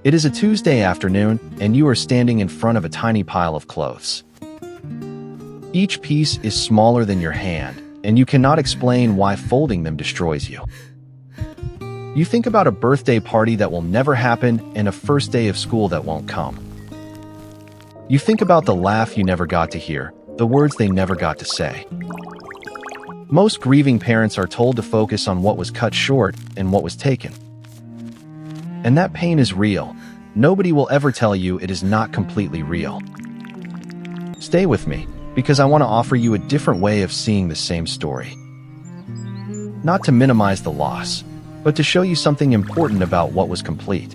It is a Tuesday afternoon, and you are standing in front of a tiny pile of clothes. Each piece is smaller than your hand, and you cannot explain why folding them destroys you. You think about a birthday party that will never happen and a first day of school that won't come. You think about the laugh you never got to hear, the words they never got to say. Most grieving parents are told to focus on what was cut short and what was taken. And that pain is real. Nobody will ever tell you it is not completely real. Stay with me, because I want to offer you a different way of seeing the same story. Not to minimize the loss, but to show you something important about what was complete.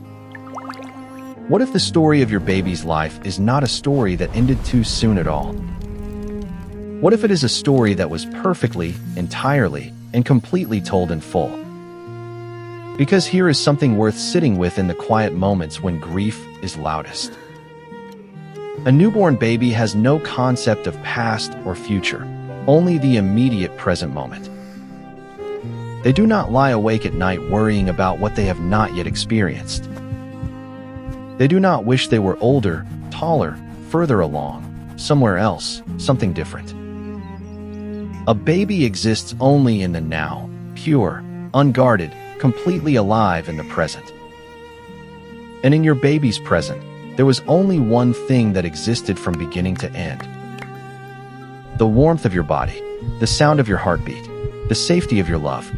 What if the story of your baby's life is not a story that ended too soon at all? What if it is a story that was perfectly, entirely, and completely told in full? Because here is something worth sitting with in the quiet moments when grief is loudest. A newborn baby has no concept of past or future, only the immediate present moment. They do not lie awake at night worrying about what they have not yet experienced. They do not wish they were older, taller, further along, somewhere else, something different. A baby exists only in the now, pure, unguarded, completely alive in the present. And in your baby's present, there was only one thing that existed from beginning to end. The warmth of your body, the sound of your heartbeat, the safety of your love.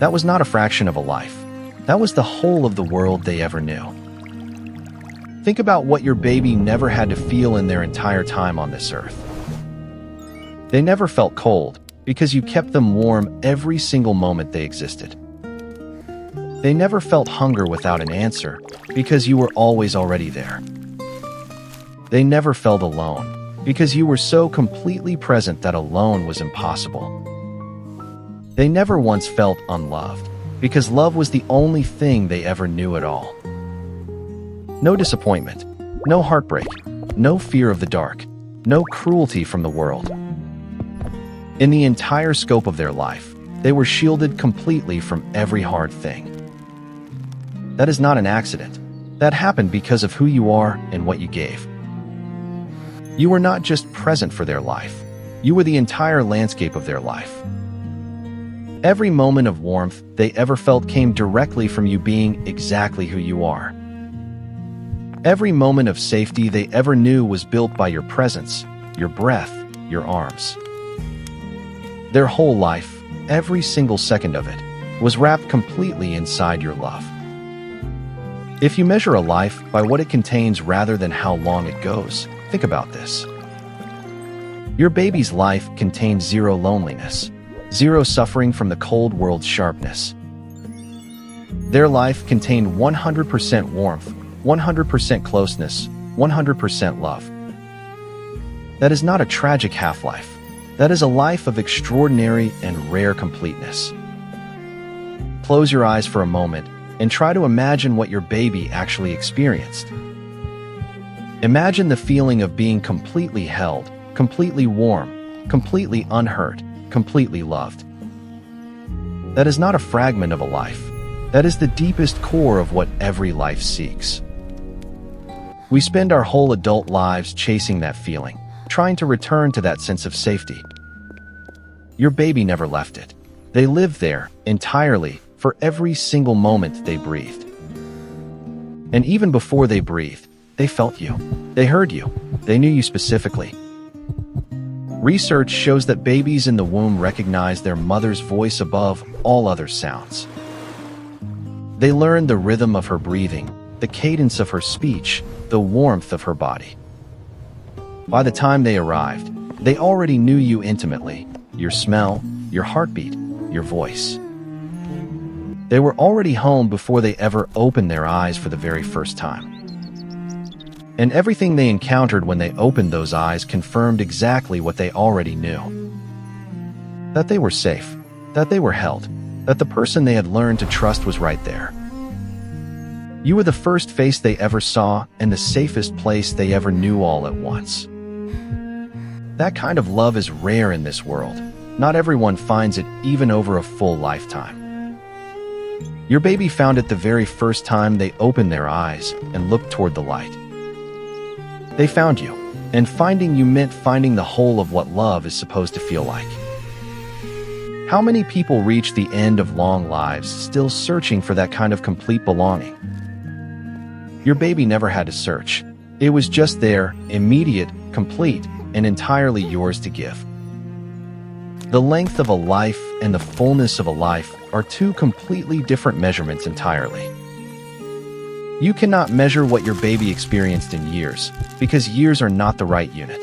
That was not a fraction of a life. That was the whole of the world they ever knew. Think about what your baby never had to feel in their entire time on this earth. They never felt cold, because you kept them warm every single moment they existed. They never felt hunger without an answer, because you were always already there. They never felt alone, because you were so completely present that alone was impossible. They never once felt unloved, because love was the only thing they ever knew at all. No disappointment, no heartbreak, no fear of the dark, no cruelty from the world. In the entire scope of their life, they were shielded completely from every hard thing. That is not an accident. That happened because of who you are and what you gave. You were not just present for their life. You were the entire landscape of their life. Every moment of warmth they ever felt came directly from you being exactly who you are. Every moment of safety they ever knew was built by your presence, your breath, your arms. Their whole life, every single second of it, was wrapped completely inside your love. If you measure a life by what it contains rather than how long it goes, think about this. Your baby's life contained zero loneliness, zero suffering from the cold world's sharpness. Their life contained 100% warmth, 100% closeness, 100% love. That is not a tragic half-life. That is a life of extraordinary and rare completeness. Close your eyes for a moment and try to imagine what your baby actually experienced. Imagine the feeling of being completely held, completely warm, completely unhurt, completely loved. That is not a fragment of a life. That is the deepest core of what every life seeks. We spend our whole adult lives chasing that feeling, trying to return to that sense of safety. Your baby never left it. They lived there, entirely, for every single moment they breathed. And even before they breathed, they felt you. They heard you. They knew you specifically. Research shows that babies in the womb recognize their mother's voice above all other sounds. They learn the rhythm of her breathing, the cadence of her speech, the warmth of her body. By the time they arrived, they already knew you intimately, your smell, your heartbeat, your voice. They were already home before they ever opened their eyes for the very first time. And everything they encountered when they opened those eyes confirmed exactly what they already knew. That they were safe, that they were held, that the person they had learned to trust was right there. You were the first face they ever saw and the safest place they ever knew all at once. That kind of love is rare in this world. Not everyone finds it even over a full lifetime. Your baby found it the very first time they opened their eyes and looked toward the light. They found you, and finding you meant finding the whole of what love is supposed to feel like. How many people reach the end of long lives still searching for that kind of complete belonging? Your baby never had to search. It was just there, immediate, complete, and entirely yours to give. The length of a life and the fullness of a life are two completely different measurements entirely. You cannot measure what your baby experienced in years, because years are not the right unit.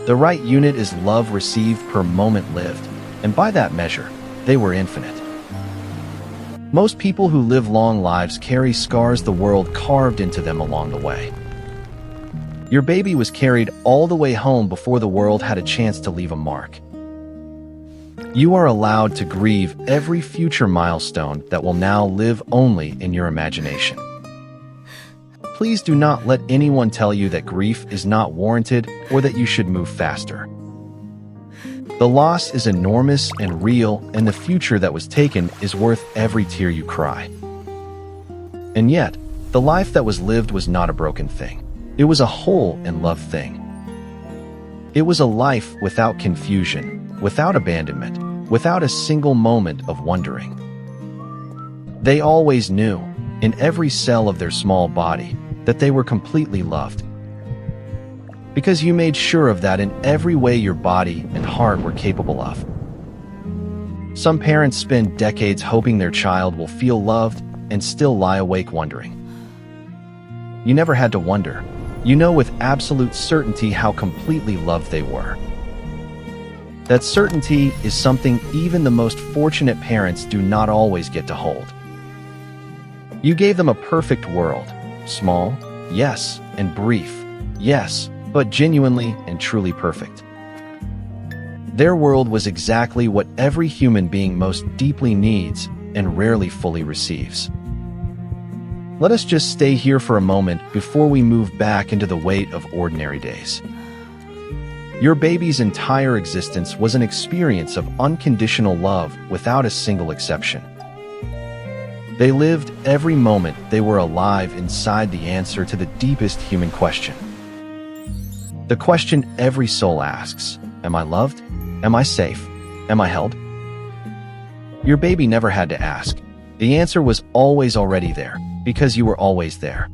The right unit is love received per moment lived, and by that measure, they were infinite. Most people who live long lives carry scars the world carved into them along the way. Your baby was carried all the way home before the world had a chance to leave a mark. You are allowed to grieve every future milestone that will now live only in your imagination. Please do not let anyone tell you that grief is not warranted or that you should move faster. The loss is enormous and real, and the future that was taken is worth every tear you cry. And yet, the life that was lived was not a broken thing. It was a whole and loved thing. It was a life without confusion, without abandonment, without a single moment of wondering. They always knew, in every cell of their small body, that they were completely loved. Because you made sure of that in every way your body and heart were capable of. Some parents spend decades hoping their child will feel loved and still lie awake wondering. You never had to wonder. You know with absolute certainty how completely loved they were. That certainty is something even the most fortunate parents do not always get to hold. You gave them a perfect world, small, yes, and brief, yes, but genuinely and truly perfect. Their world was exactly what every human being most deeply needs and rarely fully receives. Let us just stay here for a moment before we move back into the weight of ordinary days. Your baby's entire existence was an experience of unconditional love without a single exception. They lived every moment they were alive inside the answer to the deepest human question. The question every soul asks, am I loved? Am I safe? Am I held? Your baby never had to ask. The answer was always already there, because you were always there.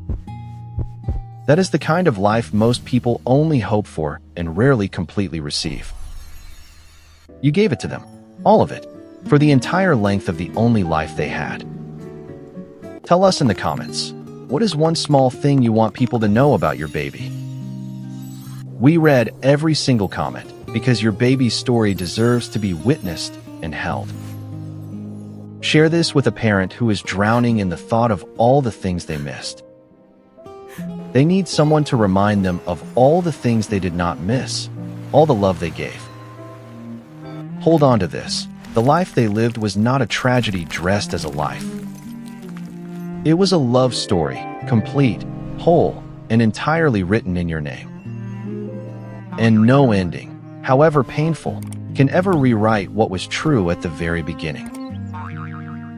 That is the kind of life most people only hope for and rarely completely receive. You gave it to them, all of it, for the entire length of the only life they had. Tell us in the comments, what is one small thing you want people to know about your baby? We read every single comment because your baby's story deserves to be witnessed and held. Share this with a parent who is drowning in the thought of all the things they missed. They need someone to remind them of all the things they did not miss, all the love they gave. Hold on to this. The life they lived was not a tragedy dressed as a life. It was a love story, complete, whole, and entirely written in your name. And no ending, however painful, can ever rewrite what was true at the very beginning.